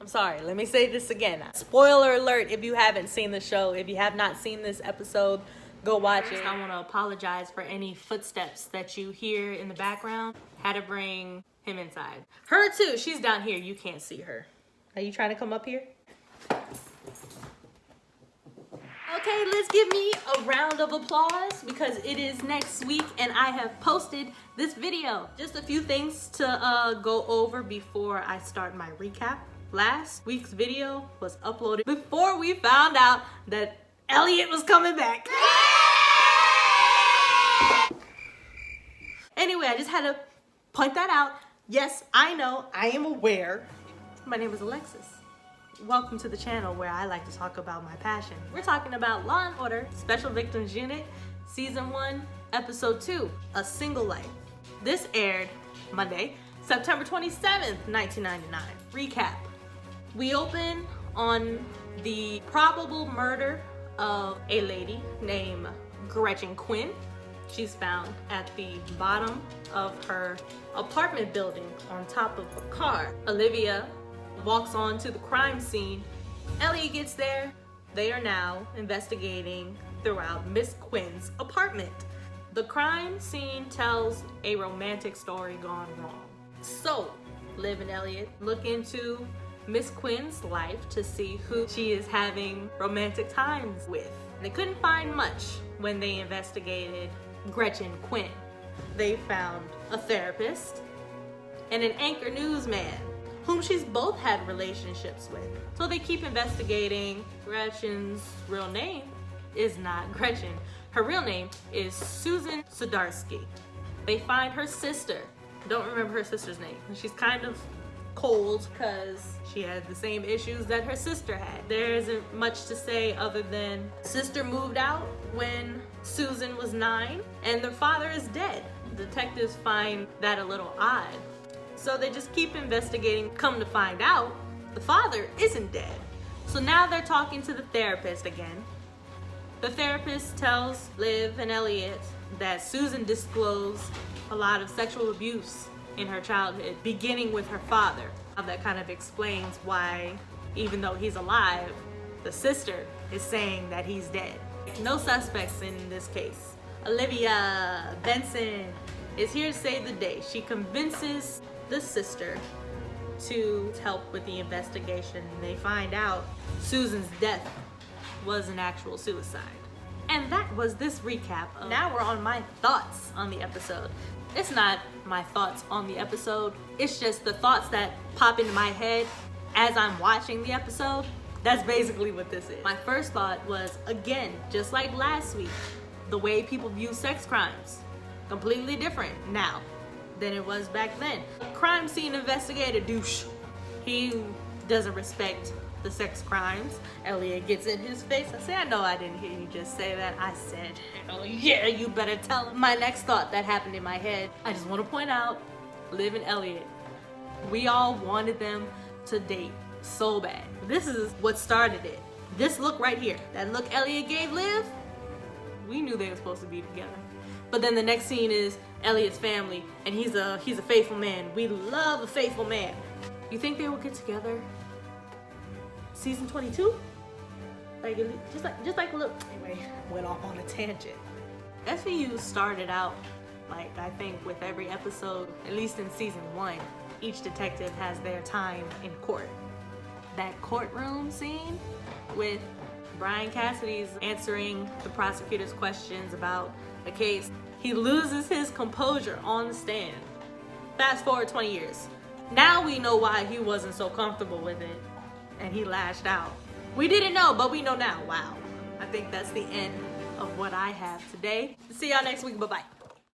I'm sorry, let me say this again. Spoiler alert if you haven't seen the show. If you have not seen this episode, go watch it. I want to apologize for any footsteps that you hear in the background. Had to bring him inside. Her too, she's down here. You can't see her. Are you trying to come up here? Okay, let's give me a round of applause because it is next week and I have posted this video. Just a few things to go over before I start my recap. Last week's video was uploaded before we found out that Elliot was coming back. Anyway, I just had to point that out. Yes, I know, I am aware. My name is Alexis. Welcome to the channel where I like to talk about my passion. We're talking about Law & Order Special Victims Unit, Season 1, Episode 2, A Single Life. This aired Monday, September 27th, 1999. Recap. We open on the probable murder of a lady named Gretchen Quinn. She's found at the bottom of her apartment building on top of a car. Olivia walks on to the crime scene. Elliot gets there. They are now investigating throughout Miss Quinn's apartment. The crime scene tells a romantic story gone wrong. So, Liv and Elliot look into Miss Quinn's life to see who she is having romantic times with. They couldn't find much when they investigated Gretchen Quinn. They found a therapist and an anchor newsman whom she's both had relationships with. So they keep investigating. Gretchen's real name is not Gretchen. Her real name is Susan Sudarsky. They find her sister. Don't remember her sister's name. She's kind of cold because she had the same issues that her sister had. There isn't much to say other than sister moved out when Susan was 9 and their father is dead. Detectives find that a little odd. So they just keep investigating. Come to find out, the father isn't dead. So now they're talking to the therapist again. The therapist tells Liv and Elliot that Susan disclosed a lot of sexual abuse in her childhood, beginning with her father. That kind of explains why, even though he's alive, the sister is saying that he's dead. No suspects in this case. Olivia Benson is here to save the day. She convinces the sister to help with the investigation. They find out Susan's death was an actual suicide. And that was this recap. Now we're on my thoughts on the episode. It's not my thoughts on the episode. It's just the thoughts that pop into my head as I'm watching the episode. That's basically what this is. My first thought was, again, just like last week, the way people view sex crimes. Completely different now than it was back then. Crime scene investigator douche. He doesn't respect the sex crimes. Elliot gets in his face. I say, I know I didn't hear you just say that. I said, oh yeah, you better tell him. My next thought that happened in my head, I just want to point out, Liv and Elliot, we all wanted them to date so bad. This is what started it. This look right here, that look Elliot gave Liv, we knew they were supposed to be together. But then the next scene is Elliot's family, and he's a faithful man. We love a faithful man. You think they will get together? Season 22? Like just like look. Anyway, went off on a tangent. SVU started out like I think with every episode, at least in season 1, each detective has their time in court. That courtroom scene with Brian Cassidy's answering the prosecutor's questions about the case. He loses his composure on the stand. Fast forward 20 years. Now we know why he wasn't so comfortable with it and he lashed out. We didn't know, but we know now. Wow. I think that's the end of what I have today. See y'all next week. Bye-bye.